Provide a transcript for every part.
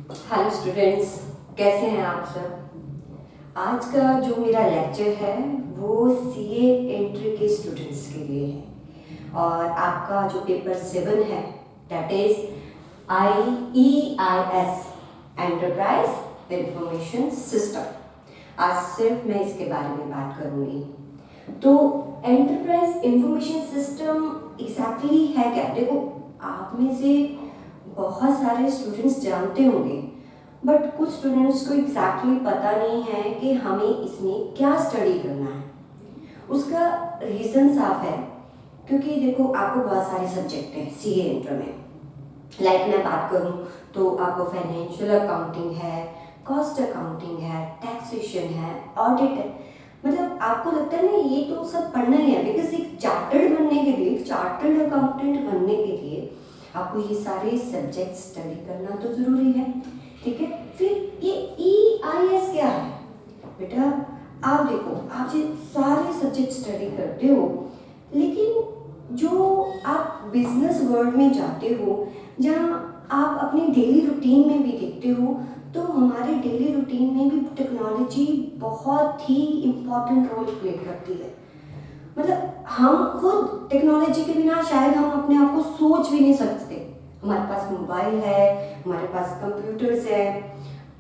Hello students, कैसे हैं आप सब। आज का जो मेरा लेक्चर है वो सीए एंट्री के स्टूडेंट्स के लिए है और आपका जो पेपर 7 है that is IEIS enterprise information system. आज सिर्फ मैं इसके बारे में बात करूँगी। तो एंटरप्राइज इंफॉर्मेशन सिस्टम एग्जैक्टली है क्या? देखो, आप में से बहुत सारे स्टूडेंट्स जानते होंगे बट कुछ स्टूडेंट्स को एग्जैक्टली पता नहीं है कि हमें इसमें क्या स्टडी करना है। उसका रीज़न साफ है क्योंकि देखो, आपको बहुत सारे सब्जेक्ट हैं सीए इंटर में। मैं बात करूं तो आपको फाइनेंशियल अकाउंटिंग है, कॉस्ट अकाउंटिंग है, टैक्सेशन है, ऑडिट है। मतलब आपको लगता है ना ये तो सब पढ़ना ही है, बिकॉज एक चार्टर्ड बनने के लिए, चार्टर्ड अकाउंटेंट बनने के लिए आपको ये सारे सब्जेक्ट स्टडी करना तो ज़रूरी है। ठीक है, फिर ये EIS क्या है बेटा? आप देखो, आप ये सारे सब्जेक्ट स्टडी करते हो लेकिन जो आप बिजनेस वर्ल्ड में जाते हो, जहाँ आप अपनी डेली रूटीन में भी देखते हो, तो हमारे डेली रूटीन में भी टेक्नोलॉजी बहुत ही इम्पोर्टेंट रोल प्ले करती है। मतलब हम खुद टेक्नोलॉजी के बिना शायद हम अपने आप को सोच भी नहीं सकते। हमारे पास मोबाइल है, हमारे पास कंप्यूटर्स है,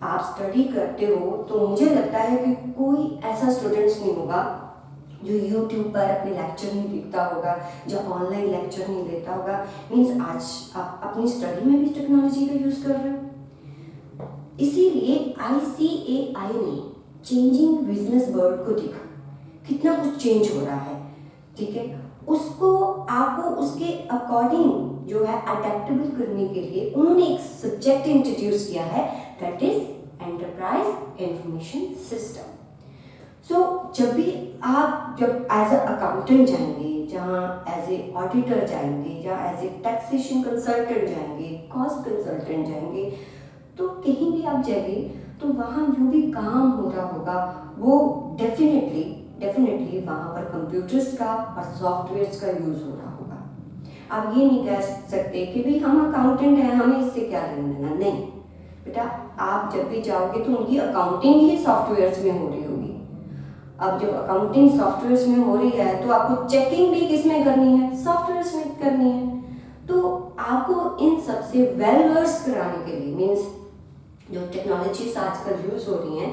आप स्टडी करते हो तो मुझे लगता है कि कोई ऐसा स्टूडेंट्स नहीं होगा जो यूट्यूब पर अपने लेक्चर नहीं देखता होगा, जो ऑनलाइन लेक्चर नहीं लेता होगा। मीन्स आज आप अपनी स्टडी में भी टेक्नोलॉजी का यूज़ कर रहे हो। इसीलिए ICAI ने चेंजिंग बिजनेस वर्ल्ड को देखा, कितना कुछ चेंज हो रहा है। ठीक है, उसको आपको उसके अकॉर्डिंग जो है अडेप्टेबल करने के लिए उन्होंने एक सब्जेक्ट इंट्रोड्यूस किया है that is enterprise information system. So जब भी आप जब एज अ अकाउंटेंट जाएंगे, जहाँ एज ए ऑडिटर जाएंगे, जहाँ एज ए टैक्सेशन कंसल्टेंट जाएंगे, कॉस्ट कंसल्टेंट जाएंगे, तो कहीं भी आप जाएंगे तो वहाँ जो भी काम हो रहा होगा वो डेफिनेटली वहाँ पर कंप्यूटर्स का और सॉफ्टवेयर्स का यूज़ हो रहा होगा। आप ये नहीं कह सकते कि भाई हम अकाउंटेंट हैं, हमें इससे क्या लेना देना। नहीं बेटा, आप जब भी जाओगे तो उनकी अकाउंटिंग ही सॉफ्टवेयर्स में हो रही होगी। अब जब अकाउंटिंग सॉफ्टवेयर्स में हो रही है तो आपको चेकिंग भी किस में करनी है? सॉफ्टवेयर्स में करनी है। तो आपको इन सबसे वेल वर्स कराने के लिए, मीन्स जो टेक्नोलॉजीज आजकल यूज़ हो रही हैं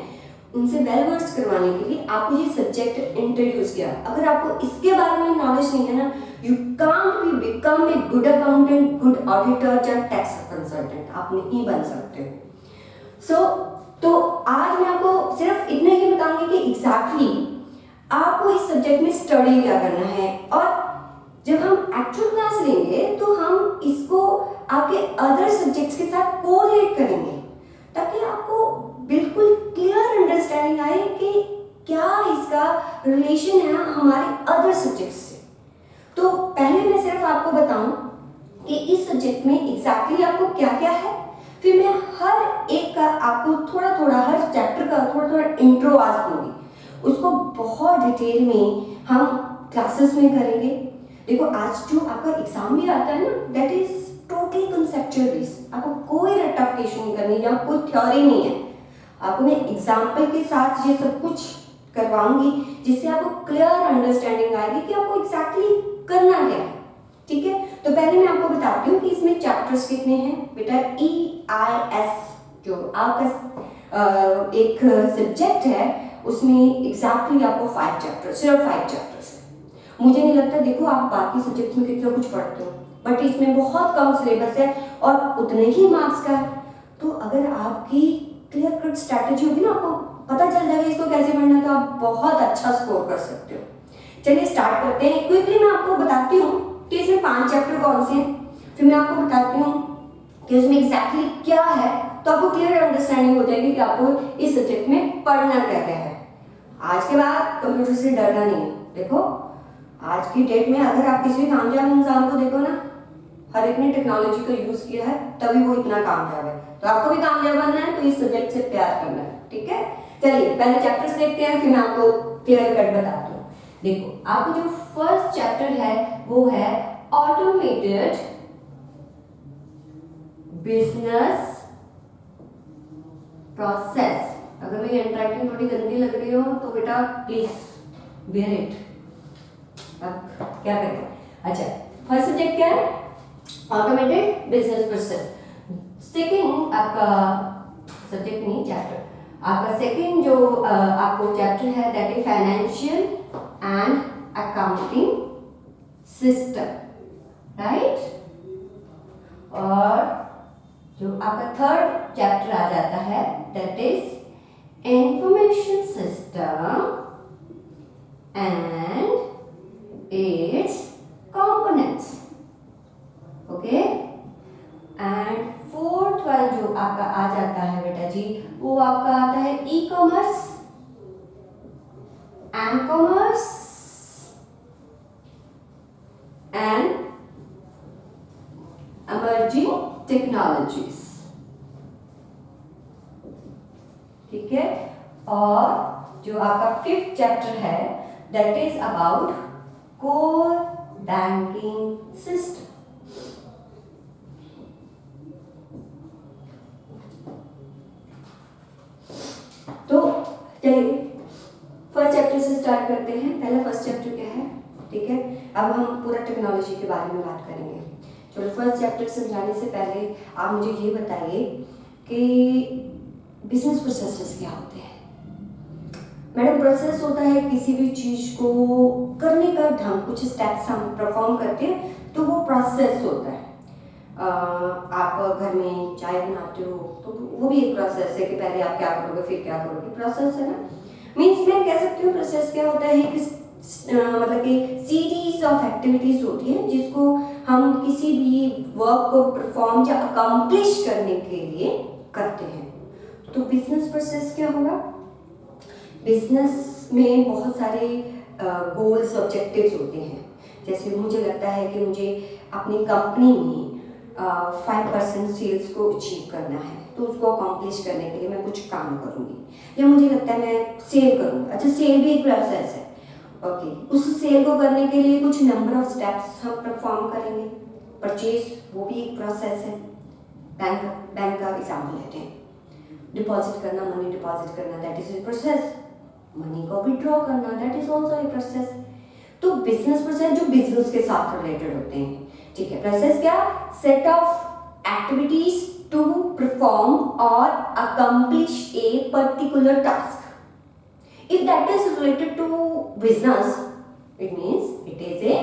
उनसे वेल वर्स करवाने के लिए आपको ये सब्जेक्ट इंट्रोड्यूस किया। अगर आपको इसके बारे में नॉलेज नहीं है ना, you can't be become a good accountant, good auditor या टैक्स कंसल्टेंट। आप नहीं बन सकते हो। तो आज मैं आपको सिर्फ इतना ही बताऊंगी कि एग्जैक्टली आपको इस सब्जेक्ट में स्टडी क्या करना है, और जब हम एक्चुअल क्लास लेंगे तो हम इसको आपके अदर सब्जेक्ट्स के साथ कोरिलेट करेंगे ताकि आपको बिल्कुल क्लियर अंडरस्टैंडिंग आए कि क्या इसका रिलेशन है हमारे अदर सब्जेक्ट्स से। तो पहले मैं सिर्फ आपको बताऊं कि इस सब्जेक्ट में एग्जैक्टली आपको क्या क्या है, फिर मैं हर एक का आपको थोड़ा थोड़ा, हर चैप्टर का थोड़ा थोड़ा इंट्रो आज दूंगी। उसको बहुत डिटेल में हम क्लासेस में करेंगे। देखो, आज जो आपका एग्जाम भी आता है ना, that is totally conceptual based. आपको कोई रट्टाफिकेशन नहीं करनी, या कोई थ्योरी नहीं है। आपको मैं एग्जाम्पल के साथ ये सब कुछ करवाऊंगी जिससे आपको क्लियर अंडरस्टैंडिंग आएगी कि आपको एग्जैक्टली करना क्या है। ठीक है, तो पहले मैं आपको बताती हूँ कि इसमें चैप्टर्स कितने हैं बेटा। EIS जो आपका एक सब्जेक्ट है उसमें एग्जैक्टली आपको 5 चैप्टर्स, सिर्फ 5 चैप्टर्स है। मुझे नहीं लगता, देखो आप बाकी सब्जेक्ट्स में कितना कुछ पढ़ते हो बट इसमें बहुत कम सिलेबस है और उतने ही मार्क्स का है। तो अगर आपकी क्लियर कट स्ट्रैटेजी होगी ना, आपको पता चल जाएगा इसको कैसे पढ़ना है, तो आप बहुत अच्छा स्कोर कर सकते हो। चलिए स्टार्ट करते हैं। क्विकली मैं आपको बताती हूँ कि इसमें 5 चैप्टर कौन से हैं, फिर मैं आपको बताती हूँ कि उसमें एग्जैक्टली क्या है, तो आपको क्लियर अंडरस्टैंडिंग हो जाएगी कि आपको इस सब्जेक्ट में पढ़ना क्या क्या है। आज के बाद कंप्यूटर से डरना नहीं है। देखो, आज की डेट में अगर आप किसी भी कामयाब इंसान को देखो ना, हर एक ने टेक्नोलॉजी का यूज किया है तभी वो इतना कामयाब है। तो आपको भी कामयाब बनना है तो इस सब्जेक्ट से प्यार करना है। ठीक है, चलिए पहले चैप्टर्स देखते हैं, फिर मैं आपको क्लियर कट बताती हूँ। देखो, आपको जो फर्स्ट चैप्टर है वो है ऑटोमेटेड बिजनेस प्रोसेस। अगर मेरी हैंडराइटिंग थोड़ी गंदी लग रही हो तो बेटा प्लीज बेयर इट। अब क्या करें? अच्छा, फर्स्ट सब्जेक्ट क्या है? Automated business process. सेकेंड आपका सब्जेक्ट नहीं, चैप्टर आपका सेकेंड जो आपको चैप्टर है that is financial and accounting system, right. और जो आपका थर्ड चैप्टर आ जाता है that is information system and it's components, okay. And fourth वाला जो आपका आ जाता है बेटा जी, वो आपका आता है e commerce and commerce and emerging technologies, ठीक है। और जो आपका फिफ्थ चैप्टर है that is about core banking system. तो चलिए फर्स्ट चैप्टर से स्टार्ट करते हैं। पहला फर्स्ट चैप्टर क्या है, ठीक है। अब हम पूरा टेक्नोलॉजी के बारे में बात करेंगे। चलो फर्स्ट चैप्टर समझाने से पहले आप मुझे ये बताइए कि बिजनेस प्रोसेसेस क्या होते हैं। मैडम प्रोसेस होता है किसी भी चीज को करने का ढंग, कुछ स्टेप्स हम परफॉर्म करते हैं तो वो प्रोसेस होता है। आप घर में चाय बनाते हो तो वो भी एक प्रोसेस है कि पहले आप क्या करोगे फिर क्या करोगे, प्रोसेस है ना। मीन्स मैं कह सकती हूँ प्रोसेस क्या होता है कि मतलब कि सीरीज ऑफ एक्टिविटीज होती है जिसको हम किसी भी वर्क को परफॉर्म या अकम्प्लिश करने के लिए करते हैं। तो बिजनेस प्रोसेस क्या होगा? बिजनेस में बहुत सारे गोल्स ऑब्जेक्टिव्स होते हैं। जैसे मुझे लगता है कि मुझे अपनी कंपनी में 5% सेल्स को अचीव करना है, तो उसको अकम्प्लिश करने के लिए मैं कुछ काम करूँगी। या मुझे लगता है मैं सेल करूँगी। अच्छा, सेल भी एक प्रोसेस है, ओके। उस सेल को करने के लिए कुछ नंबर ऑफ स्टेप्स हम परफॉर्म करेंगे। परचेज वो भी एक प्रोसेस है। बैंक का एग्जाम्पल लेते हैं, डिपॉजिट करना, मनी डिपॉजिट करना that is a process. Money को विड्रॉ करना that is also a process. तो बिजनेस प्रोसेस जो बिजनेस के साथ रिलेटेड होते हैं, ठीक है। प्रोसेस क्या? Set of activities to perform और accomplish a particular task. If that is related to business, it means it is a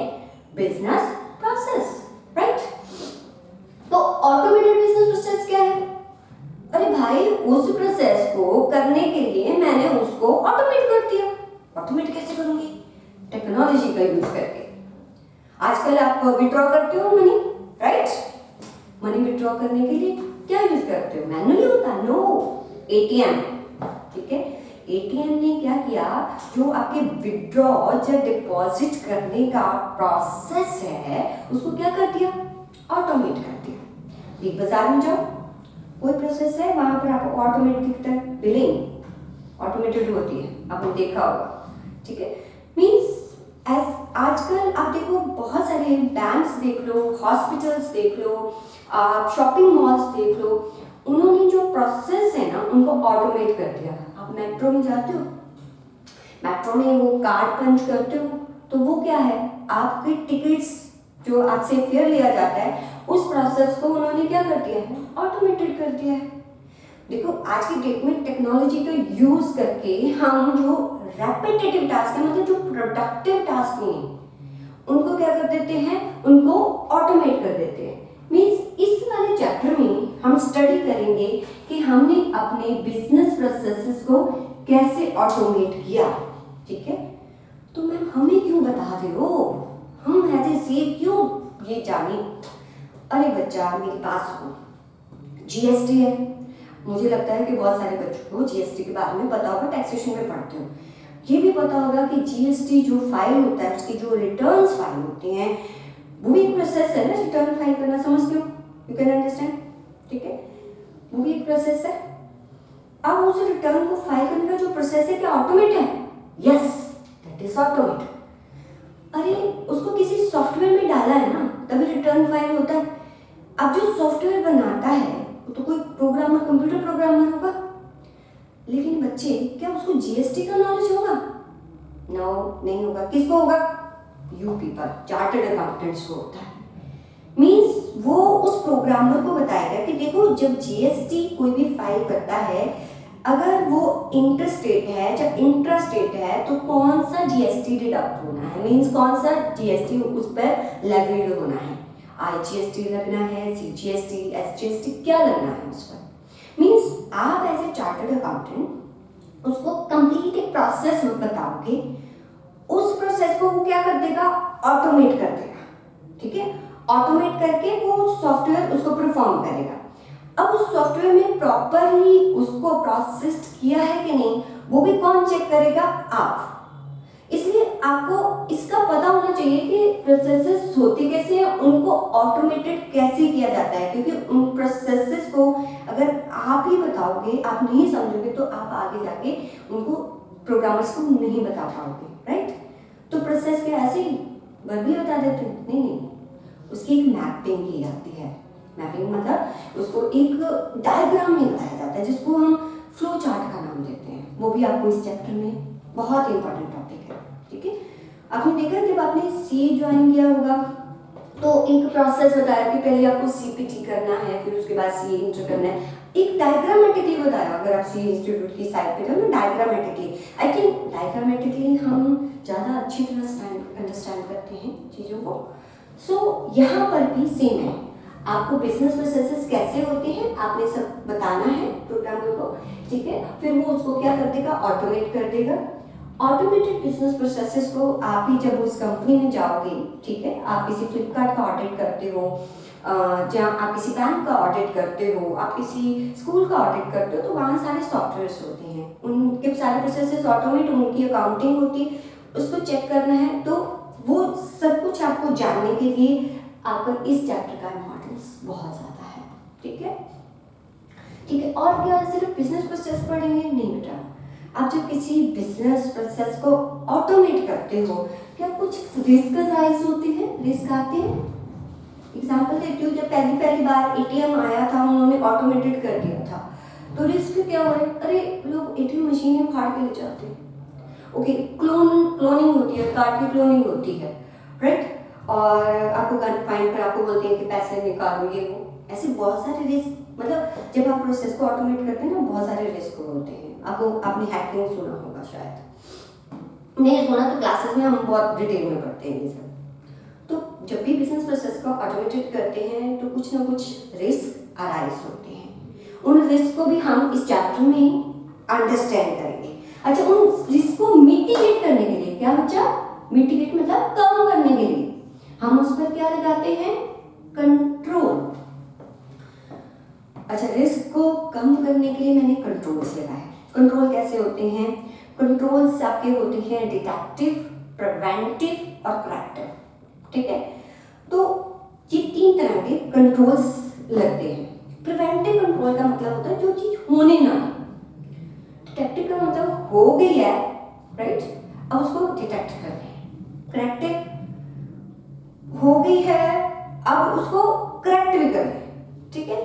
business process, right? तो ऑटोमेटेड बिजनेस प्रोसेस क्या है? अरे भाई, उस प्रोसेस को करने के लिए मैंने उसको ऑटोमेट कर दिया। ऑटोमेट कैसे करूंगी? टेक्नोलॉजी का यूज करके। आजकल आप विड्रॉ करते हो मनी, राइट? मनी विड्रॉ करने के लिए क्या यूज करते हो? मैनुअली होता? नो, एटीएम, ठीक है। एटीएम ने क्या किया, जो आपके विड्रॉ या डिपॉजिट करने का प्रोसेस है उसको क्या कर दिया? ऑटोमेट कर दिया। एक बाजार में जाओ, कोई प्रोसेस है वहां पर आपको ऑटोमेट दिखता है। बिलिंग ऑटोमेटेड होती है, आपने देखा होगा, ठीक है। मींस एज आजकल आप देखो बहुत सारे बैंक्स देख लो, हॉस्पिटल्स देख लो, आप शॉपिंग मॉल्स देख लो, उन्होंने जो प्रोसेस है ना उनको ऑटोमेट कर दिया। आप मेट्रो में जाते हो, मेट्रो में वो कार्ड पंच करते हो तो वो क्या है, आपके टिकट्स जो आपसे फेयर लिया जाता है उस प्रोसेस को उन्होंने क्या कर दिया है? ऑटोमेटेड कर दिया है। देखो आज की डेट में टेक्नोलॉजी का यूज करके हम जो रेपिटेटिव टास्क है, मतलब जो प्रोडक्टिव टास्क नहीं, उनको क्या कर देते हैं? उनको ऑटोमेट कर देते हैं। मींस इस वाले चैप्टर में हम स्टडी करेंगे कि हमने अपने बिजनेस प्रोसेसेस को कैसे ऑटोमेट किया, ठीक है। तो मैम हमें क्यों बता रहे हो? हम एज ए सेव क्यों ये जाने? अरे बच्चा मेरे पास हो, जीएसटी है। मुझे लगता है कि बहुत सारे बच्चों को जीएसटी के बारे में पता होगा, टैक्सेशन में पढ़ते हो। ये भी पता होगा कि जीएसटी जो फाइल होता है, उसकी जो रिटर्न्स फाइल होती हैं, वो भी एक प्रोसेस है ना, रिटर्न फाइल करना। समझते हो? यू कैन अंडरस्टैंड, ठीक है। वो भी एक प्रोसेस है। अब उस रिटर्न को फाइल करने का जो प्रोसेस है क्या ऑटोमेट है? Yes, that is automate. अरे उसको किसी सॉफ्टवेयर में डाला है ना, तभी रिटर्न फाइल होता है। अब जो सॉफ्टवेयर बनाता है वो तो कोई प्रोग्रामर, कंप्यूटर प्रोग्रामर होगा, लेकिन बच्चे क्या उसको जीएसटी का नॉलेज होगा? नो, नहीं होगा। किसको होगा? यू पीपल, चार्टर्ड अकाउंटेंट्स को होता है। मीन्स वो उस प्रोग्रामर को बताएगा कि देखो जब जीएसटी कोई भी फाइल करता है, अगर वो इंटरस्टेट है, जब इंट्रास्टेट है, तो कौन सा जीएसटी डिडक्ट होना है, मीन्स कौन सा जीएसटी उस पर लेविड होना है, आईजीएसटी लगना है, सीजीएसटी, एसजीएसटी, क्या लगना है उस पर। मीन्स आप एज ए चार्टर्ड अकाउंटेंट उसको कंप्लीट एक प्रोसेस बताओगे, उस प्रोसेस को वो क्या कर देगा? ऑटोमेट कर देगा, ठीक है। ऑटोमेट करके वो सॉफ्टवेयर उसको परफॉर्म करेगा। अब उस सॉफ्टवेयर में प्रॉपरली उसको प्रोसेस किया है कि नहीं, वो भी कौन चेक करेगा? आप। इसलिए आपको इसका पता होना चाहिए कि प्रोसेसेस होते कैसे हैं, उनको ऑटोमेटेड कैसे किया जाता है, क्योंकि उन प्रोसेसेस को अगर आप ही बताओगे, आप नहीं समझोगे, तो आप आगे जाके उनको प्रोग्रामर्स को नहीं बता पाओगे, राइट। तो प्रोसेस क्या ऐसे ही वर्ब भी बता देते हैं? नहीं, उसकी एक मैपिंग की जाती है। मैपिंग मतलब उसको एक डायग्राम में बताया जाता है, जिसको हम फ्लो चार्ट का नाम देते हैं। वो भी आपको इस चैप्टर में बहुत इंपॉर्टेंट टॉपिक है, ठीक है। आपने देखा जब आपने सी ज्वाइन किया होगा तो एक प्रोसेस बताया कि पहले आपको सीपीटी करना है, फिर उसके बाद सी इंटर करना है, एक डायग्रामेटिकली बताया। अगर आप सी इंस्टीट्यूट की साइट पे जाओ ना, डायग्रामेटिकली, आई थिंक डायग्रामेटिकली हम ज़्यादा अच्छी तरह अंडरस्टैंड करते हैं चीज़ों को। सो यहाँ पर भी सेम है, आपको बिजनेस प्रोसेसेस कैसे होते हैं आपने सब बताना है प्रोग्रामर को, ठीक है। फिर वो उसको क्या कर देगा? ऑटोमेट कर देगा। ऑटोमेटेड बिजनेस प्रोसेसेस को आप ही जब उस कंपनी में जाओगे, ठीक है, आप किसी फ्लिपकार्ट का ऑडिट करते हो, जहाँ आप किसी बैंक का ऑडिट करते हो, आप किसी स्कूल का ऑडिट करते हो, तो वहाँ सारे सॉफ्टवेयर्स होते हैं, उनके सारे प्रोसेसेस ऑटोमेट, उनकी अकाउंटिंग होती है, उसको चेक करना है। तो वो सब कुछ आपको जानने के लिए आपका इस चैप्टर का इम्पोर्टेंस बहुत ज़्यादा है, ठीक है, ठीक है। और क्या सिर्फ बिजनेस प्रोसेस पढ़ेंगे? नहीं बेटा, आप जब किसी बिजनेस प्रोसेस को ऑटोमेट करते हो, क्या कुछ रिस्क राइज होते हैं, रिस्क आते हैं। एग्जांपल देती हूँ, जब पहली बार एटीएम आया था, उन्होंने ऑटोमेटेड कर दिया था, तो रिस्क क्या हो रहा है? अरे लोग एटीएम मशीनें उखाड़ के ले जाते हैं, ओके, क्लोनिंग होती है, कार्ड की क्लोनिंग होती है, राइट, और आपको गन फाइन पर आपको बोलते हैं कि पैसे निकालो, ये वो, ऐसे बहुत सारे रिस्क, मतलब जब आप प्रोसेस को ऑटोमेट करते हैं ना, बहुत सारे रिस्क होते हैं। आपने हैकिंग सुना होगा, शायद नहीं सुना, तो क्लासेस में हम बहुत डिटेल में पढ़ते हैं ये सब। तो जब भी बिजनेस प्रोसेस को ऑटोमेटेड करते हैं तो कुछ ना कुछ रिस्क अराइज होते हैं, उन रिस्क को भी हम इस चैप्टर में अंडरस्टैंड करेंगे। अच्छा, उन रिस्क को मिटिगेट करने के लिए, क्या बच्चा? मिटिगेट मतलब कम करने के लिए हम उस पर क्या लगाते हैं? कंट्रोल। अच्छा, रिस्क को कम करने के लिए मैंने कंट्रोल्स लगाए। कंट्रोल कैसे होते हैं? कंट्रोल्स आपके होते हैं डिटेक्टिव, प्रिवेंटिव और करेक्टिव, ठीक है। तो ये 3 तरह के कंट्रोल्स लगते हैं। प्रिवेंटिव कंट्रोल का मतलब होता है जो चीज होने ना दे। डिटेक्टिव का मतलब हो गई है, राइट, अब उसको डिटेक्ट कर दें। करेक्टिव हो गई है, अब उसको करेक्ट भी कर दें, ठीक है।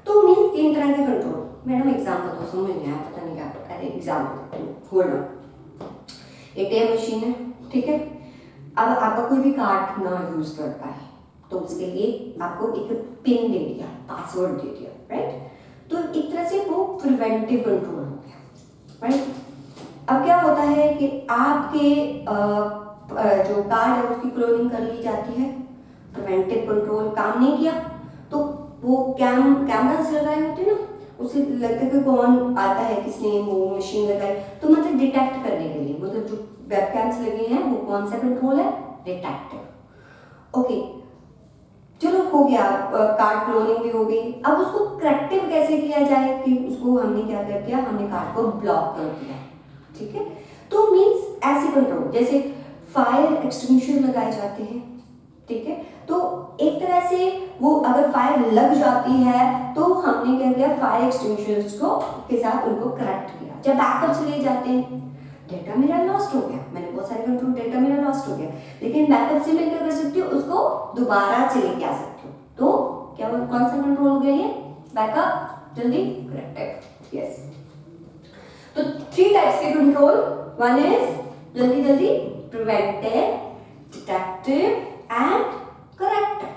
तो मीन्स 3 तरह के कंट्रोल। मैडम एग्जाम्पल तो समझ नहीं आया, पता नहीं क्या। अरे example, hold on, ATM machine है, ठीक है। अब आपका कोई भी कार्ड ना यूज कर पाए, तो उसके लिए आपको एक पिन दे दिया, पासवर्ड दे दिया, राइट। तो एक तरह से वो प्रिवेंटिव कंट्रोल हो गया, राइट। अब क्या होता है कि आपके जो कार्ड है उसकी क्लोनिंग कर ली जाती है, प्रिवेंटिव कंट्रोल काम नहीं किया, तो वो कैमरास लगाए होते हैं ना, उसे लगता है कि कौन आता है, किसने वो मशीन लगाई, तो मतलब डिटेक्ट करने के लिए, मतलब जो वेबकैम्स लगे हैं वो कौन सा कंट्रोल है? डिटेक्टिव। ओके, चलो हो गया, कार्ड क्लोनिंग भी हो गई। अब उसको करेक्टिव कैसे किया जाए कि उसको हमने क्या कर दिया? हमने कार्ड को ब्लॉक कर दिया, ठीक है। तो मीन्स ऐसे कंट्रोल, जैसे फायर एक्सटिंग्विशर लगाए जाते हैं, ठीक है। तो एक तरह से वो अगर फायर लग जाती है तो हमने क्या किया? फायर एक्सटिंग्विशर्स को के साथ उनको करेक्ट किया। जब बैकअप से ले जाते हैं, डेटा मेरा लॉस्ट हो गया, मैंने बहुत सारे कंट्रोल, डेटा मेरा लॉस्ट हो गया, लेकिन बैकअप से मैं क्या कर सकती हूँ? उसको दोबारा से लेके आ सकती हूँ। तो क्या कौन सा कंट्रोल हो गया ये? बैकअप, जल्दी करेक्टिव, यस। तो 3 टाइप्स के कंट्रोल, वन इज जल्दी जल्दी preventive, detective and corrective,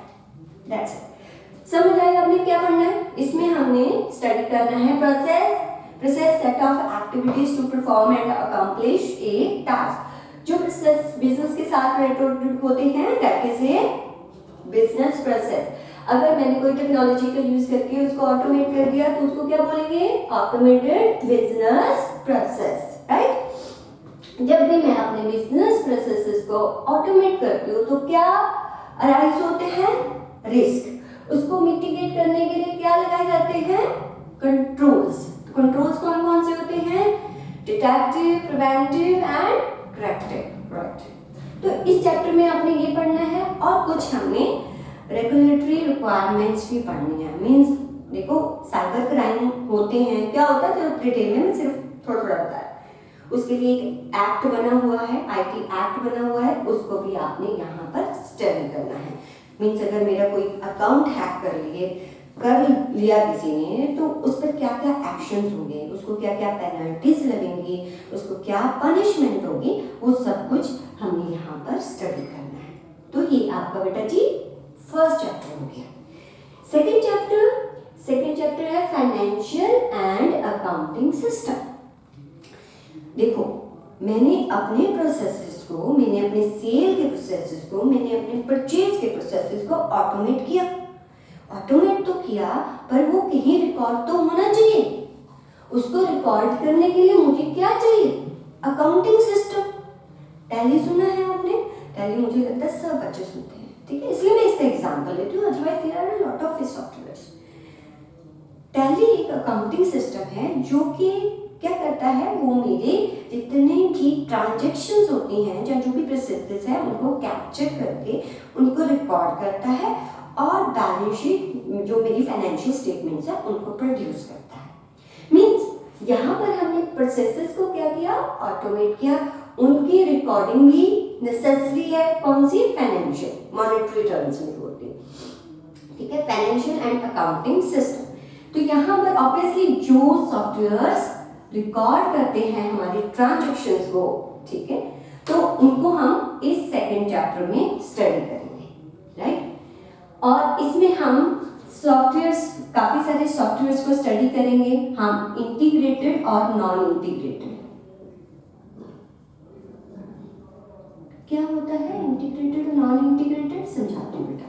that's it. समझ आएगा आपने क्या पढ़ना है? इसमें हमने स्टडी करना है process set of activities to perform and accomplish a task. जो प्रोसेस बिजनेस के साथ रिलेटेड होते हैं that is a business process. अगर मैंने कोई टेक्नोलॉजी का यूज करके उसको ऑटोमेट कर दिया तो उसको क्या बोलेंगे? Automated business process, right. जब भी मैं अपने बिजनेस प्रोसेसेस को ऑटोमेट करती हूँ तो क्या अराइज होते हैं? रिस्क। उसको मिटिगेट करने के लिए क्या लगाए जाते हैं? कंट्रोल्स। कंट्रोल्स कौन कौन से होते हैं? Detective, preventive and corrective, right. तो इस चैप्टर में आपने ये पढ़ना है और कुछ हमने रेगुलेटरी रिक्वायरमेंट्स भी पढ़नी है। मींस देखो साइबर क्राइम होते हैं, क्या होता है जो डिटेल में सिर्फ थोड़ा थोड़ा होता है, उसके लिए एक एक्ट बना हुआ है, आईटी एक्ट बना हुआ है, उसको भी आपने यहाँ पर स्टडी करना है। मींस अगर मेरा कोई अकाउंट हैक कर लिया किसी ने तो उस पर क्या क्या एक्शंस होंगे, उसको क्या क्या पेनल्टीज लगेंगी, उसको क्या पनिशमेंट होगी, वो सब कुछ हमने यहाँ पर स्टडी करना है। तो ये आपका बेटा जी फर्स्ट चैप्टर हो गया। सेकेंड चैप्टर है फाइनेंशियल एंड अकाउंटिंग सिस्टम। देखो मैंने अपने प्रोसेसेस को, मैंने अपने सेल के प्रोसेसेस को, मैंने अपने परचेज के प्रोसेसेस को ऑटोमेट किया। ऑटोमेट तो किया पर वो कहीं रिकॉर्ड तो होना चाहिए। उसको रिकॉर्ड करने के लिए मुझे क्या चाहिए? Accounting system. टैली सुना है आपने? टैली मुझे लगता है सब बच्चे सुनते हैं, ठीक है, इसलिए मैं इसका एग्जांपल लेती हूँ, otherwise there are lot of softwares. Tally एक अकाउंटिंग सिस्टम है जो कि क्या करता है, वो मेरे जितने भी ट्रांजैक्शंस होती हैं या जो भी प्रोसेसेस है उनको कैप्चर करके उनको रिकॉर्ड करता है और बैलेंस शीट जो मेरी फाइनेंशियल स्टेटमेंट्स है उनको प्रोड्यूस करता है। मींस यहाँ पर हमने प्रोसेसेस को क्या किया? ऑटोमेट किया। उनकी रिकॉर्डिंग भी नेसेसरी है। कौन सी? फाइनेंशियल, मॉनेटरी टर्म्स में होती है, ठीक है, फाइनेंशियल एंड अकाउंटिंग सिस्टम। तो यहाँ पर ऑब्वियसली जो सॉफ्टवेयर्स रिकॉर्ड करते हैं हमारी ट्रांजैक्शंस को, ठीक है, तो उनको हम इस सेकंड चैप्टर में स्टडी करेंगे, राइट। और इसमें हम सॉफ्टवेयर्स, काफी सारे सॉफ्टवेयर्स को स्टडी करेंगे हम, इंटीग्रेटेड और नॉन इंटीग्रेटेड। क्या होता है इंटीग्रेटेड और नॉन इंटीग्रेटेड? समझाती हूँ बेटा।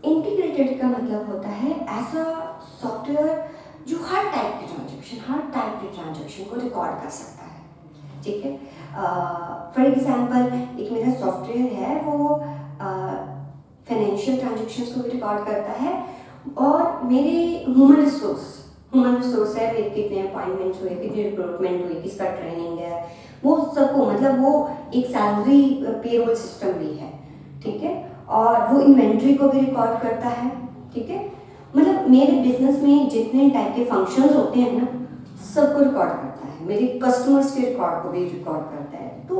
इंटीग्रेटेड का मतलब होता है ऐसा सॉफ्टवेयर जो हर टाइप के ट्रांजैक्शन को रिकॉर्ड कर सकता है, ठीक है। फॉर एग्जांपल एक मेरा सॉफ्टवेयर है, वो फाइनेंशियल ट्रांजैक्शंस को भी रिकॉर्ड करता है और मेरे ह्यूमन रिसोर्स है, मेरे कितने अपॉइंटमेंट्स हुए, कितनी रिक्रूटमेंट हुई, किसका ट्रेनिंग है, वो सबको, मतलब वो एक सैलरी पेरोल सिस्टम भी है, ठीक है, और वो इन्वेंट्री को भी रिकॉर्ड करता है, ठीक है। मतलब मेरे बिजनेस में जितने टाइप के फंक्शंस होते हैं ना, सबको रिकॉर्ड करता है, मेरे कस्टमर्स के रिकॉर्ड को भी रिकॉर्ड करता है। तो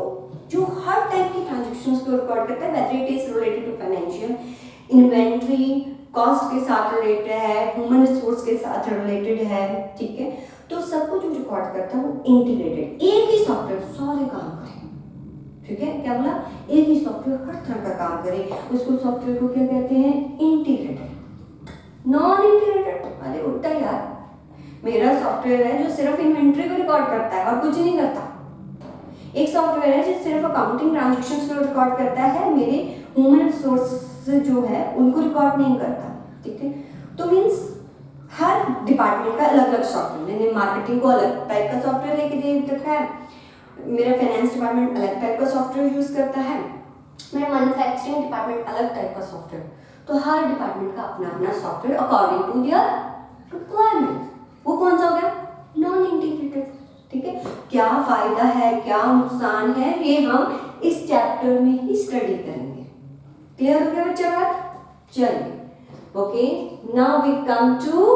जो हर टाइप की ट्रांजैक्शंस को रिकॉर्ड करता है, whether it is related to financial, inventory cost के साथ रिलेटेड है, ह्यूमन रिसोर्स के साथ रिलेटेड है, ठीक है, तो सबको जो रिकॉर्ड करता है वो इंटीग्रेटेड, एक ही सॉफ्टवेयर सारे काम करे, ठीक है। क्या बोला? एक ही सॉफ्टवेयर हर तरह का काम करे, उसको सॉफ्टवेयर को क्या कहते हैं? इंटीग्रेटेड। नॉन इंटीग्रेटेड, अरे उल्टा यार, मेरा सॉफ्टवेयर है जो सिर्फ इन्वेंट्री को रिकॉर्ड करता है और कुछ नहीं करता। एक सॉफ्टवेयर है जो सिर्फ अकाउंटिंग ट्रांजैक्शंस को रिकॉर्ड करता है, मेरे ह्यूमन रिसोर्स जो है उनको रिकॉर्ड नहीं करता, ठीक है। तो मींस हर डिपार्टमेंट का अलग अलग सॉफ्टवेयर, मैंने मार्केटिंग को अलग टाइप का सॉफ्टवेयर लेके दे रखा है, मेरा फाइनेंस डिपार्टमेंट अलग टाइप का सॉफ्टवेयर यूज करता है, मेरा मैन्युफैक्चरिंग डिपार्टमेंट अलग टाइप का सॉफ्टवेयर। तो हर डिपार्टमेंट का अपना अपना software according to their requirement. वो कौन सा हो गया? नॉन इंटीग्रेटेड, ठीक है। क्या फायदा है, क्या नुकसान है, ये हम इस चैप्टर में ही स्टडी करेंगे। क्लियर हो गया बच्चा बात? चलिए, okay, now we come to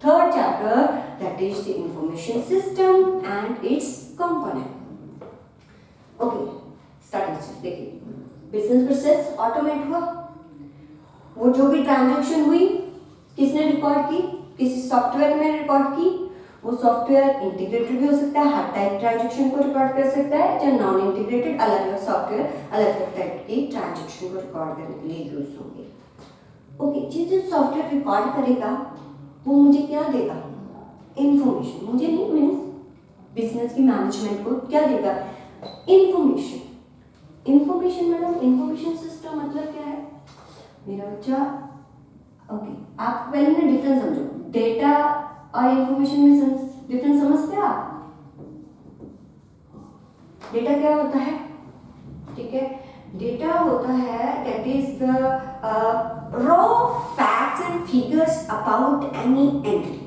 third chapter, that is the information system and its component. Okay, starting से देखिए, बिजनेस प्रोसेस ऑटोमेट हुआ, वो जो भी ट्रांजैक्शन हुई किसने रिकॉर्ड की? किसी सॉफ्टवेयर में रिकॉर्ड की, वो सॉफ्टवेयर इंटीग्रेटेड भी हो सकता है, हर टाइप ट्रांजेक्शन को रिकॉर्ड कर सकता है, या नॉन इंटीग्रेटेड अलग अलग सॉफ्टवेयर अलग अलग टाइप की ट्रांजेक्शन को रिकॉर्ड करने के लिए यूज होंगे। ओके, जो सॉफ्टवेयर रिकॉर्ड करेगा वो मुझे क्या देगा? इंफॉर्मेशन। मुझे नहीं, मीन्स बिजनेस की मैनेजमेंट को क्या देगा? Information. Information madam, information system मतलब क्या है मेरा बच्चा? ओके, आप पहले ना डिफरेंस समझो, डेटा और इंफॉर्मेशन में डिफरेंस समझते हैं आप? डेटा क्या होता है? ठीक है, डेटा होता है that is the raw facts and figures about any entity.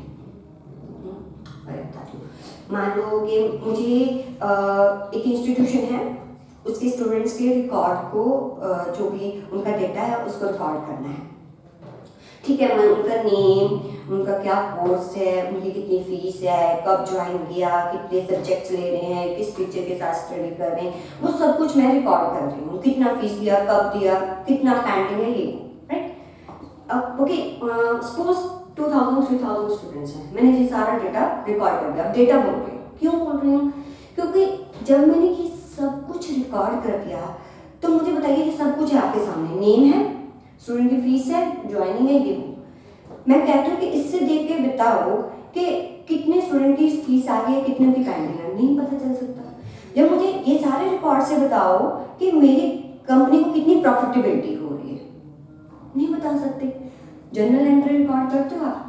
मान लो कि मुझे एक इंस्टीट्यूशन है, उसके स्टूडेंट्स के रिकॉर्ड को जो भी उनका डेटा है उसको रिकॉर्ड करना है। ठीक है, मान उनका नेम, उनका क्या कोर्स है, उनकी कितनी फीस है, कब ज्वाइन किया, कितने सब्जेक्ट्स ले रहे हैं, किस टीचर के साथ स्टडी कर रहे हैं, वो सब कुछ मैं रिकॉर्ड कर रही हूँ। कितना फीस दिया, कब दिया, कितना पेंडिंग है, ये राइट। अब ओके, सपोज 2000-3000 स्टूडेंट्स हैं, मैंने ये सारा डेटा रिकॉर्ड कर दिया। अब डेटा बोल रही हूँ, क्यों बोल रही हूँ? क्योंकि जब मैंने ये सब कुछ रिकॉर्ड कर दिया तो मुझे बताइए कि सब कुछ है आपके सामने, नेम है, स्टूडेंट की फीस है, ज्वाइनिंग है, ये मैं कहती हूँ कि इससे देख के बताओ कि कितने स्टूडेंट की फीस आ गई है, कितने की पेंडिंग है, नहीं पता चल सकता। जब मुझे ये सारे रिकॉर्ड से बताओ कि मेरी कंपनी को कितनी प्रॉफिटेबिलिटी हो रही है, नहीं बता सकते। जर्नल एंट्री रिकॉर्ड करते हो आप,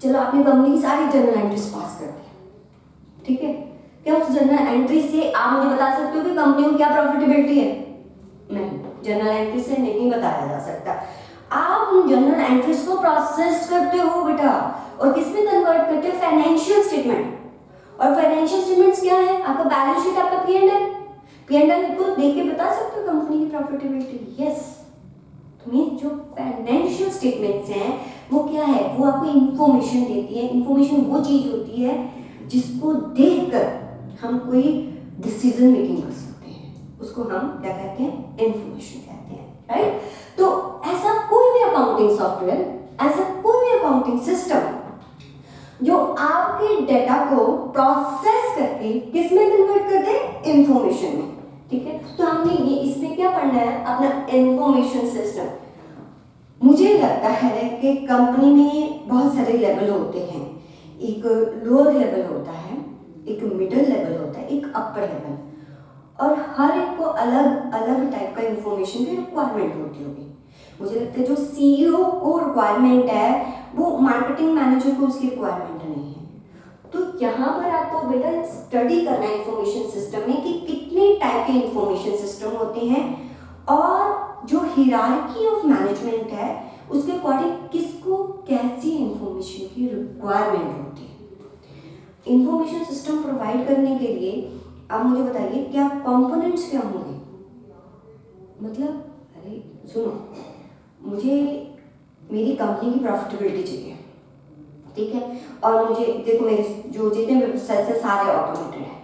चलो आपने कंपनी की सारी जर्नल एंट्रीज पास कर दी, ठीक है, क्या उस जर्नल एंट्री से आप मुझे बता सकते हो कि कंपनी को क्या प्रॉफिटेबिलिटी है? नहीं, जर्नल एंट्री से नहीं बताया जा सकता। आप उन जर्नल एंट्रीज को प्रोसेस करते हो बेटा, और किसमें कन्वर्ट करते हो? Financial statement. और फाइनेंशियल स्टेटमेंट्स क्या है? आपका बैलेंस शीट, आपका P&L। P&L को देख के बता सकते हो कंपनी की प्रॉफिटेबिलिटी? यस। मीन जो फाइनेंशियल स्टेटमेंट्स हैं वो क्या है? वो आपको इंफॉर्मेशन देती है। इंफॉर्मेशन वो चीज होती है जिसको देखकर हम कोई डिसीजन मेकिंग कर सकते हैं, उसको हम क्या कहते हैं? इंफॉर्मेशन कहते हैं, राइट। तो ऐसा कोई भी अकाउंटिंग सॉफ्टवेयर, ऐसा कोई भी अकाउंटिंग सिस्टम जो आपके डेटा को प्रोसेस करके किस में कन्वर्ट कर दे? इंफॉर्मेशन में, ठीक है। तो हमने ये इसमें क्या पढ़ना है? अपना इंफॉर्मेशन सिस्टम। मुझे लगता है कि कंपनी में बहुत सारे लेवल होते हैं, एक लोअर लेवल होता है, एक मिडिल लेवल होता है, एक अपर लेवल, और हर एक को अलग अलग टाइप का इंफॉर्मेशन की रिक्वायरमेंट होती होगी। मुझे लगता है जो CEO को रिक्वायरमेंट है वो मार्केटिंग मैनेजर को उसकी रिक्वायरमेंट नहीं है। तो यहाँ पर आपको बेटा स्टडी करना है इंफॉर्मेशन सिस्टम में कि कितने टाइप के इंफॉर्मेशन सिस्टम होते हैं, और जो हियरार्की ऑफ मैनेजमेंट है उसके अकॉर्डिंग किसको कैसी इंफॉर्मेशन की रिक्वायरमेंट होती है। इंफॉर्मेशन सिस्टम प्रोवाइड करने के लिए आप मुझे बताइए क्या कंपोनेंट्स क्या होंगे? मतलब अरे सुनो, मुझे मेरी कंपनी की प्रॉफिटेबिलिटी चाहिए, ठीक है, और मुझे देखो मेरे जो जितने भी प्रोसेस है सारे ऑटोमेटेड है।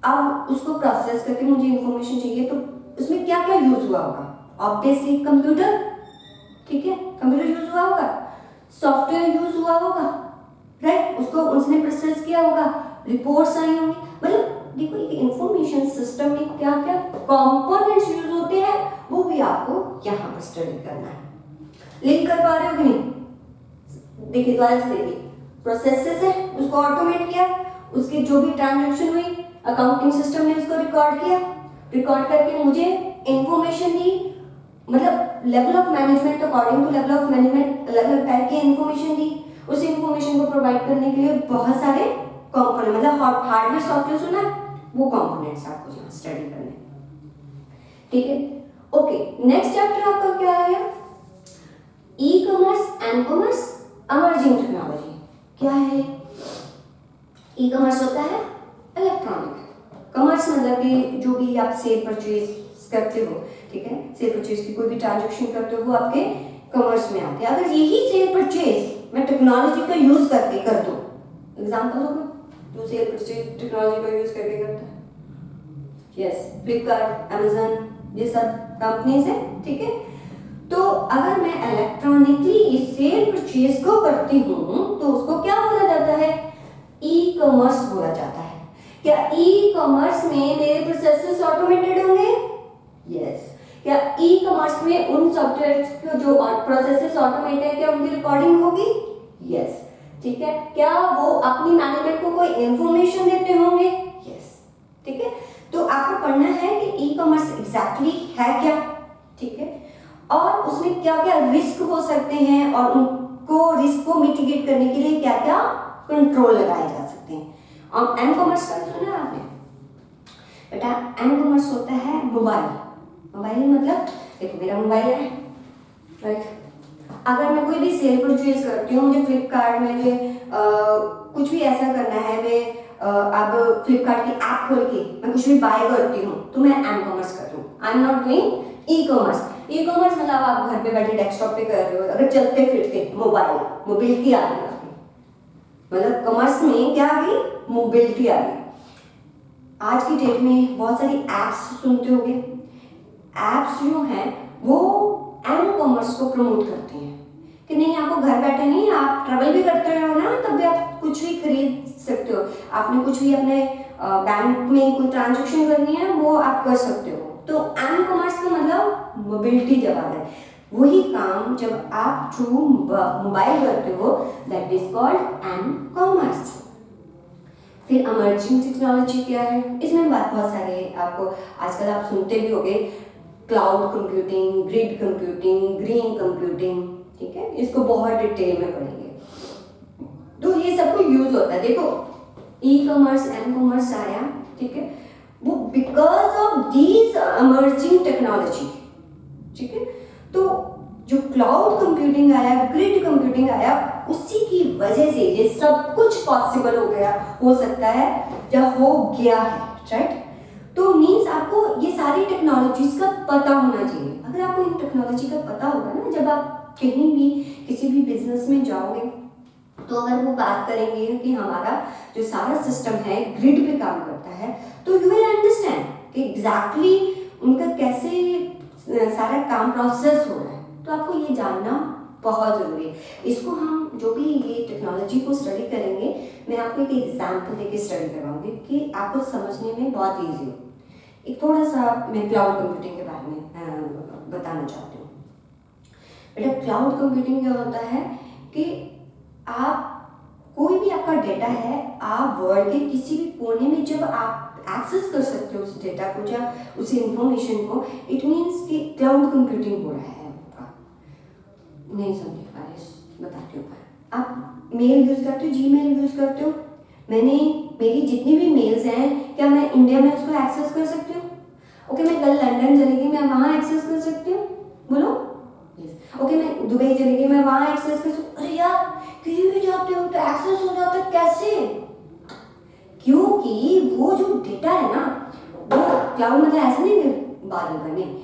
अब उसको प्रोसेस करके मुझे इंफॉर्मेशन चाहिए, तो उसमें क्या क्या यूज हुआ होगा? ऑब्वियसली कंप्यूटर, ठीक है, कंप्यूटर यूज हुआ होगा, सॉफ्टवेयर यूज हुआ होगा, राइट, उसको उसने प्रोसेस किया होगा, रिपोर्ट्स आई होंगी। मतलब देखो एक इंफॉर्मेशन सिस्टम में क्या क्या कंपोनेंट्स यूज होते हैं वो भी आपको यहाँ पर स्टडी करना है। लिंक कर पा रहे हो कि नहीं? देखिए दोबारा से देखिए, प्रोसेसेस है उसको ऑटोमेट किया, उसके जो भी ट्रांजैक्शन हुई अकाउंटिंग सिस्टम ने उसको रिकॉर्ड किया, रिकॉर्ड करके मुझे इंफॉर्मेशन दी। मतलब level of management, according to level of management अलग अलग टाइप की इंफॉर्मेशन दी। उस इंफॉर्मेशन को प्रोवाइड करने के लिए बहुत सारे कंपोनेंट, मतलब हार्डवेयर सॉफ्टवेयर सुना, वो कंपोनेंट्स आपको यहाँ स्टडी करने, ठीक है। ओके, नेक्स्ट चैप्टर आपका क्या है? E commerce and commerce emerging technology. क्या है? ई कॉमर्स होता है इलेक्ट्रॉनिक, कॉमर्स मतलब कि जो भी आप सेल परचेज करते हो, ठीक है, सेल परचेज की कोई भी ट्रांजैक्शन करते हो वो आपके कॉमर्स में आते हैं। अगर यही सेल परचेज मैं टेक्नोलॉजी का यूज करके कर दूं, एग्जांपल होगा जो सेल परचेज टेक्नोलॉजी का यूज करके करता है, यस, फ्लिपकार्ट, अमेजन, ये सब कंपनीज है, ठीक है। तो अगर मैं इलेक्ट्रॉनिकली इस सेल परचेज को करती हूँ तो उसको क्या बोला जाता है? क्या ई कॉमर्स में मेरे प्रोसेसेस ऑटोमेटेड होंगे? यस। क्या ई कॉमर्स में उन सॉफ्टवेयर जो प्रोसेसेस ऑटोमेटेड है क्या उनकी रिकॉर्डिंग होगी? यस। ठीक है। क्या वो अपनी मैनेजमेंट को कोई इंफॉर्मेशन देते होंगे? यस। ठीक है। तो आपको पढ़ना है कि ई कॉमर्स एग्जैक्टली है क्या, ठीक है, और उसमें क्या क्या रिस्क हो सकते हैं और उनको रिस्क को मिटिगेट करने के लिए क्या क्या कंट्रोल लगाए जा सकते हैं। और एम कॉमर्स का सुना आपने बेटा? एम कॉमर्स होता है मोबाइल। मोबाइल मतलब देखो मेरा मोबाइल है, राइट। अगर मैं कोई भी सेल परचेज करती हूँ, मुझे फ्लिपकार्ट में मुझे कुछ भी ऐसा करना है, मैं अब फ्लिपकार्ट की ऐप खोल के मैं कुछ भी बाय करती हूँ तो मैं एम कॉमर्स कर रही हूँ। I am not doing e commerce. E commerce मतलब आप घर पे बैठे डेस्कटॉप पे कर रहे हो, अगर चलते फिरते मोबाइल, मोबिलिटी आ गई, मतलब कॉमर्स में क्या आ गई? मोबिलिटी आ गई। आज की डेट में बहुत सारी एप्स सुनते होंगे। एप्स जो हैं वो एम कॉमर्स को प्रमोट करती हैं कि नहीं, आपको घर बैठे नहीं, आप ट्रैवल भी करते हो ना, तब भी आप कुछ भी खरीद सकते हो। आपने कुछ भी अपने बैंक में कोई ट्रांजैक्शन करनी है वो आप कर सकते हो। तो एम कॉमर्स का मतलब मोबिलिटी जब आ रहा है, वही काम जब आप थ्रू मोबाइल करते हो, that is called M commerce. फिर इमर्जिंग टेक्नोलॉजी क्या है? इसमें बात बहुत सारी है, आपको आजकल आप सुनते भी होंगे cloud computing, grid computing, green computing, ठीक है, इसको बहुत डिटेल में पढ़ेंगे। तो ये सब कुछ यूज होता है। देखो ई कॉमर्स, एम कॉमर्स आया, ठीक है, वो because of these emerging technology, ठीक है। तो जो क्लाउड कंप्यूटिंग आया, ग्रिड कंप्यूटिंग आया, उसी की वजह से ये सब कुछ पॉसिबल हो गया, हो सकता है या हो गया है, राइट। तो मीन्स आपको ये सारी टेक्नोलॉजीज का पता होना चाहिए। अगर आपको इन टेक्नोलॉजी का पता होगा ना, जब आप कहीं भी किसी भी बिजनेस में जाओगे तो अगर वो बात करेंगे कि हमारा जो सारा सिस्टम है ग्रिड पे काम करता है, तो यू विल अंडरस्टैंड कि एग्जैक्टली उनका कैसे सारा काम प्रोसेस हो रहा है। तो आपको ये जानना बहुत ज़रूरी है। इसको हम जो भी ये टेक्नोलॉजी को स्टडी करेंगे, मैं आपको एक एग्जाम्पल देके स्टडी करवाऊंगी कि आपको समझने में बहुत ईजी हो। एक थोड़ा सा मैं क्लाउड कंप्यूटिंग के बारे में बताना चाहती हूँ। बेटा क्लाउड कंप्यूटिंग क्या होता है कि आप कोई भी आपका डेटा है, आप वर्ल्ड के किसी भी कोने में जब आप एक्सेस कर सकते हो उस डेटा को या उस इंफॉर्मेशन को, इट मीन्स कि क्लाउड कंप्यूटिंग हो रहा है आपका। नहीं समझे? बताती हूँ। आप मेल यूज करते हो, जीमेल यूज करते हो, मेरी जितनी भी मेल्स हैं, क्या मैं इंडिया में उसको एक्सेस कर सकती हूँ? ओके, मैं कल लंदन चलेगी, मैं वहाँ एक्सेस कर सकती हूँ? बोलो। ओके, मैं दुबई चलेगी, मैं वहाँ एक्सेस कर सकती? अरे यार, कहीं भी जाते हो तो एक्सेस हो जाता है, कैसे? क्योंकि वो जो डेटा है ना, वो क्लाउड मतलब ऐसा नहीं बादल पर नहीं,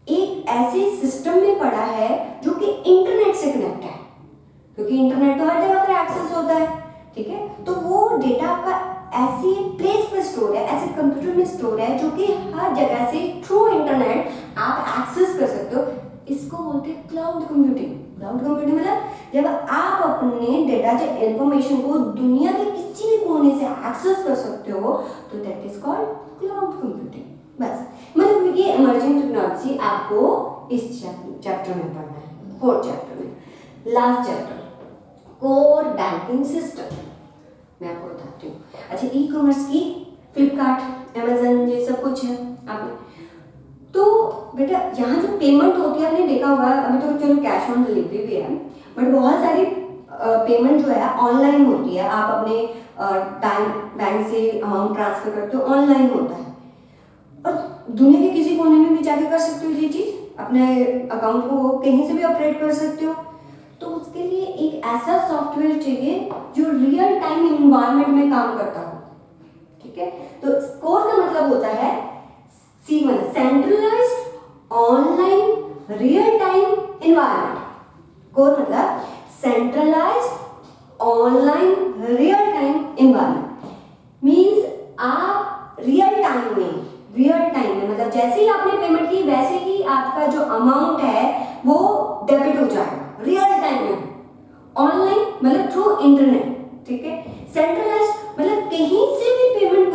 एक ऐसे सिस्टम में पड़ा है जो कि इंटरनेट से कनेक्ट है, क्योंकि इंटरनेट तो हर जगह पर एक्सेस होता है, ठीक है। तो वो डेटा आपका ऐसे प्लेस पर स्टोर है, ऐसे कंप्यूटर में स्टोर है जो कि हर जगह से थ्रू इंटरनेट आप एक्सेस कर सकते हो। इसको बोलते हैं क्लाउड कंप्यूटिंग। क्लाउड कंप्यूटिंग मतलब जब आप अपने डेटा या इंफॉर्मेशन को दुनिया के किसी भी कोने से एक्सेस कर सकते हो, तो that is called cloud computing. बस मतलब ये इमर्जिंग टेक्नोलॉजी आपको इस चैप्टर में पढ़ना है, 4th चैप्टर में। Last chapter core banking system, मैं आपको बताती हूँ। अच्छा, ई कॉमर्स की फ्लिपकार्ट, अमेजन, ये सब कुछ है आपने। तो बेटा यहाँ जो पेमेंट होती है, आपने देखा होगा, अभी तो चलो कैश ऑन डिलीवरी भी है, बट बहुत सारी पेमेंट जो है ऑनलाइन होती है। आप अपने बैंक से अमाउंट ट्रांसफर करते हो, ऑनलाइन होता है, और दुनिया के किसी कोने में भी जाके कर सकते हो ये चीज़, अपने अकाउंट को कहीं से भी ऑपरेट कर सकते हो। तो उसके लिए एक ऐसा सॉफ्टवेयर चाहिए जो रियल टाइम इन्वायरमेंट में काम करता हो, ठीक है। तो कोर का मतलब होता है C1, centralized online real time environment. Core मतलब centralized online real time environment, means आप रियल टाइम में मतलब जैसे ही आपने पेमेंट की वैसे ही आपका जो अमाउंट है वो डेबिट हो जाएगा रियल टाइम में। ऑनलाइन मतलब थ्रू इंटरनेट, ठीक है। सेंट्रलाइज्ड मतलब कहीं से भी पेमेंट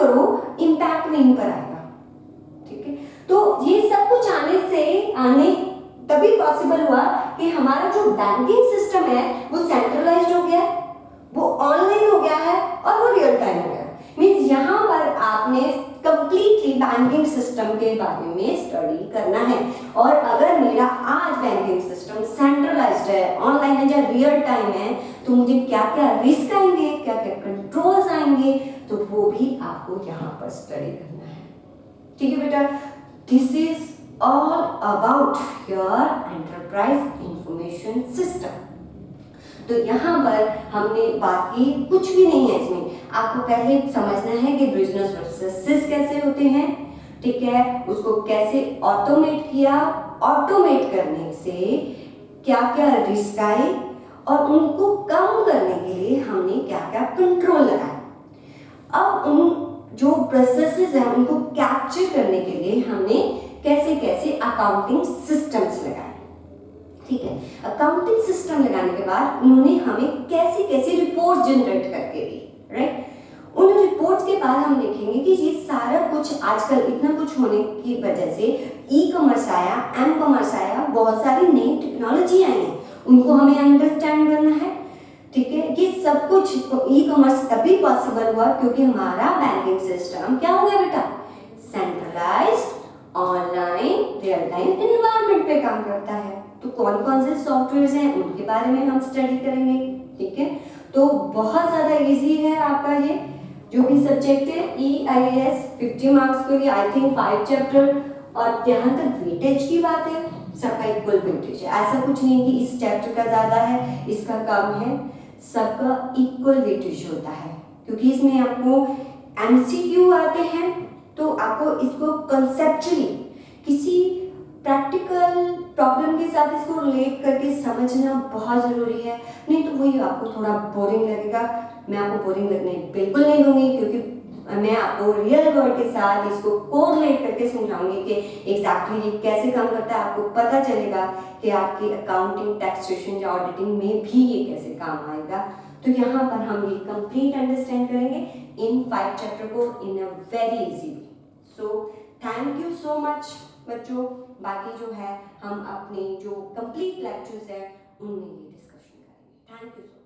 और वो रियल टाइम हो गया। मीन्स यहाँ पर आपने कंप्लीटली बैंकिंग सिस्टम के बारे में स्टडी करना है। और अगर मेरा आज बैंकिंग सिस्टम सेंट्रलाइज्ड है, ऑनलाइन है या रियल टाइम है, तो मुझे क्या क्या रिस्क आएंगे, क्या क्या कंट्रोल्स आएंगे, तो वो भी आपको यहाँ पर स्टडी करना है। ठीक है बेटा, this is all about your enterprise information system. तो यहाँ पर हमने बात की, कुछ भी नहीं है इसमें, आपको पहले समझना है कि बिजनेस प्रोसेसेस कैसे होते हैं, ठीक है, उसको कैसे ऑटोमेट किया, ऑटोमेट करने से क्या क्या रिस्क आए और उनको कम करने के लिए हमने क्या क्या कंट्रोल लगाए। अब उन जो प्रोसेसेस हैं उनको कैप्चर करने के लिए हमने कैसे कैसे अकाउंटिंग सिस्टम्स लगाए। ठीक है, अकाउंटिंग सिस्टम लगाने के बाद उन्होंने हमें कैसे कैसे रिपोर्ट जनरेट करके दी, राइट। उन रिपोर्ट्स के बाद हम देखेंगे कि ये सारा कुछ आजकल इतना कुछ होने की वजह से ई कॉमर्स आया, एम कॉमर्स आया, बहुत सारी नई टेक्नोलॉजी आई है, उनको हमें अंडरस्टैंड करना है। ठीक है, ये सब कुछ ई कॉमर्स तभी पॉसिबल हुआ क्योंकि हमारा बैंकिंग सिस्टम क्या हो गया बेटा, centralised online real time environment पे काम करता है। तो कौन कौन से सॉफ्टवेयर हैं उनके बारे में हम स्टडी करेंगे। ठीक है, तो बहुत ज्यादा इजी है आपका ये जो भी सब्जेक्ट है, EIS 50 मार्क्स के लिए आई थिंक 5 चैप्टर। और जहाँ तक वेटेज की बात है, सबका इक्वल वेटेज है, ऐसा कुछ नहीं कि इस चैप्टर का ज्यादा है इसका कम है, सबका इक्वल वेटेज होता है क्योंकि इसमें आपको MCQ आते हैं, तो आपको इसको कंसेप्चुअली किसी प्रैक्टिकल प्रॉब्लम के साथ इसको रिलेट करके समझना बहुत ज़रूरी है, नहीं तो वही आपको थोड़ा बोरिंग लगेगा। मैं आपको बोरिंग लगने बिल्कुल नहीं दूंगी क्योंकि मैं आपको रियल वर्ड के साथ इसको कोरिलेट करके समझाऊंगी कि एग्जैक्टली ये कैसे काम करता है। आपको पता चलेगा कि आपकी अकाउंटिंग, टैक्सेशन या ऑडिटिंग में भी ये कैसे काम आएगा। तो यहाँ पर हम ये कंप्लीट अंडरस्टैंड करेंगे इन 5 चैप्टर को in a very easy way. So thank you so much बच्चों। बाकी जो है हम अपने जो कंप्लीट लेक्चर्स है उनमें ये डिस्कशन करेंगे। Thank you.